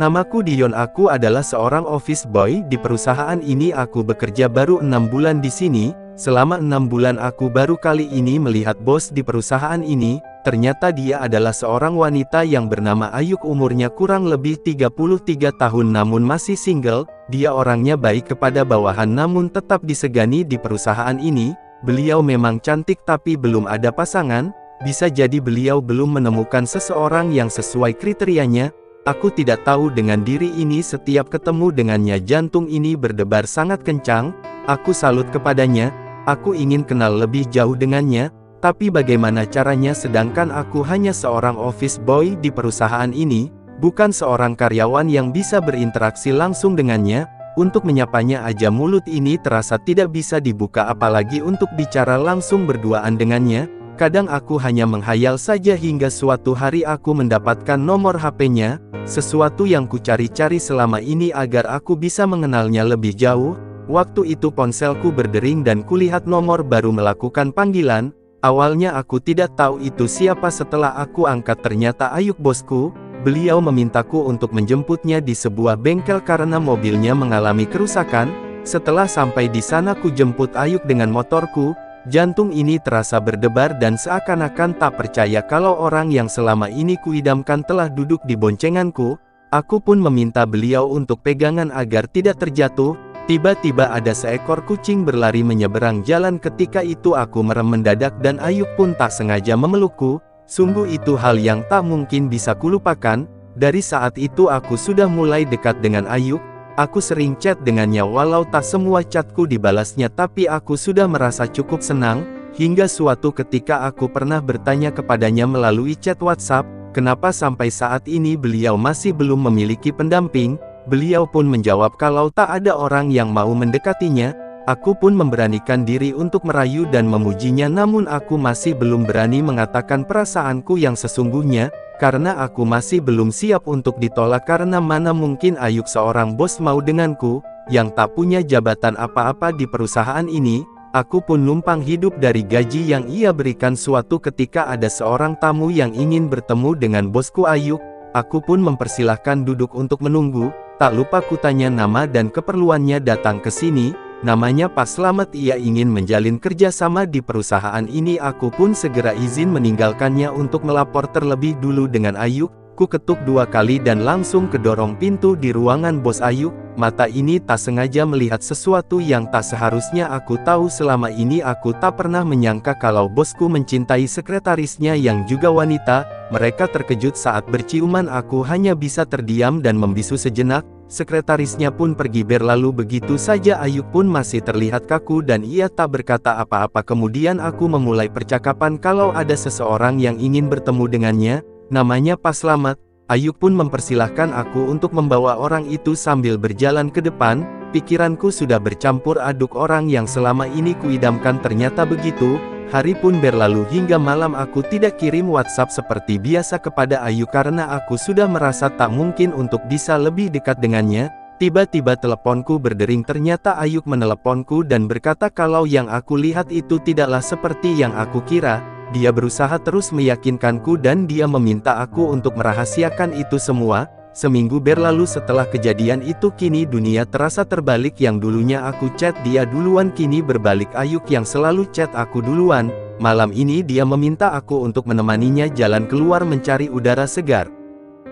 Namaku Dion, aku adalah seorang office boy di perusahaan ini. Aku bekerja baru 6 bulan di sini. Selama 6 bulan aku baru kali ini melihat bos di perusahaan ini. Ternyata dia adalah seorang wanita yang bernama Ayuk, umurnya kurang lebih 33 tahun namun masih single. Dia orangnya baik kepada bawahan namun tetap disegani di perusahaan ini. Beliau memang cantik tapi belum ada pasangan. Bisa jadi beliau belum menemukan seseorang yang sesuai kriterianya. Aku tidak tahu dengan diri ini, setiap ketemu dengannya jantung ini berdebar sangat kencang. Aku salut kepadanya, aku ingin kenal lebih jauh dengannya, tapi bagaimana caranya sedangkan aku hanya seorang office boy di perusahaan ini, bukan seorang karyawan yang bisa berinteraksi langsung dengannya. Untuk menyapanya aja mulut ini terasa tidak bisa dibuka, apalagi untuk bicara langsung berduaan dengannya. Kadang aku hanya menghayal saja hingga suatu hari aku mendapatkan nomor HP-nya, sesuatu yang kucari-cari selama ini agar aku bisa mengenalnya lebih jauh. Waktu itu ponselku berdering dan kulihat nomor baru melakukan panggilan. Awalnya aku tidak tahu itu siapa, setelah aku angkat ternyata Ayuk, bosku. Beliau memintaku untuk menjemputnya di sebuah bengkel karena mobilnya mengalami kerusakan. Setelah sampai di sana ku jemput Ayuk dengan motorku. Jantung ini terasa berdebar dan seakan-akan tak percaya kalau orang yang selama ini kuidamkan telah duduk di boncenganku. Aku pun meminta beliau untuk pegangan agar tidak terjatuh. Tiba-tiba ada seekor kucing berlari menyeberang jalan. Ketika itu aku merem mendadak dan Ayuk pun tak sengaja memelukku. Sungguh itu hal yang tak mungkin bisa kulupakan. Dari saat itu aku sudah mulai dekat dengan Ayuk. Aku sering chat dengannya walau tak semua chatku dibalasnya, tapi aku sudah merasa cukup senang. Hingga suatu ketika aku pernah bertanya kepadanya melalui chat WhatsApp, kenapa sampai saat ini beliau masih belum memiliki pendamping. Beliau pun menjawab kalau tak ada orang yang mau mendekatinya. Aku pun memberanikan diri untuk merayu dan memujinya, namun aku masih belum berani mengatakan perasaanku yang sesungguhnya, karena aku masih belum siap untuk ditolak. Karena mana mungkin Ayuk, seorang bos, mau denganku, yang tak punya jabatan apa-apa di perusahaan ini. Aku pun numpang hidup dari gaji yang ia berikan. Suatu ketika ada seorang tamu yang ingin bertemu dengan bosku Ayuk. Aku pun mempersilahkan duduk untuk menunggu. Tak lupa kutanya nama dan keperluannya datang ke sini. Namanya Pak Slamet, ia ingin menjalin kerjasama di perusahaan ini. Aku pun segera izin meninggalkannya untuk melapor terlebih dulu dengan Ayuk. Ku ketuk 2 kali dan langsung kedorong pintu di ruangan bos Ayuk. Mata ini tak sengaja melihat sesuatu yang tak seharusnya aku tahu. Selama ini aku tak pernah menyangka kalau bosku mencintai sekretarisnya yang juga wanita. Mereka terkejut saat berciuman. Aku hanya bisa terdiam dan membisu sejenak. Sekretarisnya pun pergi berlalu begitu saja. Ayuk pun masih terlihat kaku dan ia tak berkata apa-apa. Kemudian aku memulai percakapan kalau ada seseorang yang ingin bertemu dengannya. Namanya Pak Slamet. Ayuk pun mempersilahkan aku untuk membawa orang itu sambil berjalan ke depan. Pikiranku sudah bercampur aduk, orang yang selama ini kuidamkan ternyata begitu. Hari pun berlalu hingga malam aku tidak kirim WhatsApp seperti biasa kepada Ayuk karena aku sudah merasa tak mungkin untuk bisa lebih dekat dengannya. Tiba-tiba teleponku berdering. Ternyata Ayuk meneleponku dan berkata kalau yang aku lihat itu tidaklah seperti yang aku kira. Dia berusaha terus meyakinkanku dan dia meminta aku untuk merahasiakan itu semua. Seminggu berlalu setelah kejadian itu, kini dunia terasa terbalik. Yang dulunya aku chat dia duluan, kini berbalik. Ayuk yang selalu chat aku duluan. Malam ini dia meminta aku untuk menemaninya jalan keluar mencari udara segar.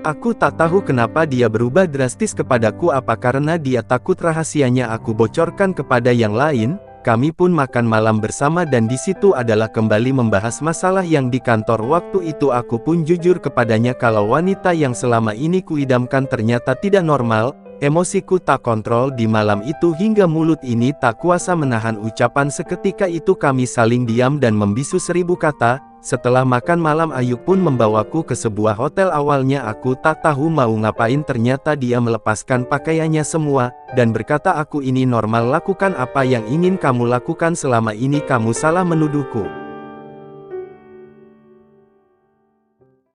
Aku tak tahu kenapa dia berubah drastis kepadaku, apa karena dia takut rahasianya aku bocorkan kepada yang lain. Kami pun makan malam bersama dan di situ adalah kembali membahas masalah yang di kantor. Waktu itu aku pun jujur kepadanya kalau wanita yang selama ini kuidamkan ternyata tidak normal. Emosiku tak kontrol di malam itu hingga mulut ini tak kuasa menahan ucapan. Seketika itu kami saling diam dan membisu 1000 kata. Setelah makan malam Ayuk pun membawaku ke sebuah hotel. Awalnya aku tak tahu mau ngapain, ternyata dia melepaskan pakaiannya semua, dan berkata aku ini normal, lakukan apa yang ingin kamu lakukan, selama ini kamu salah menuduhku.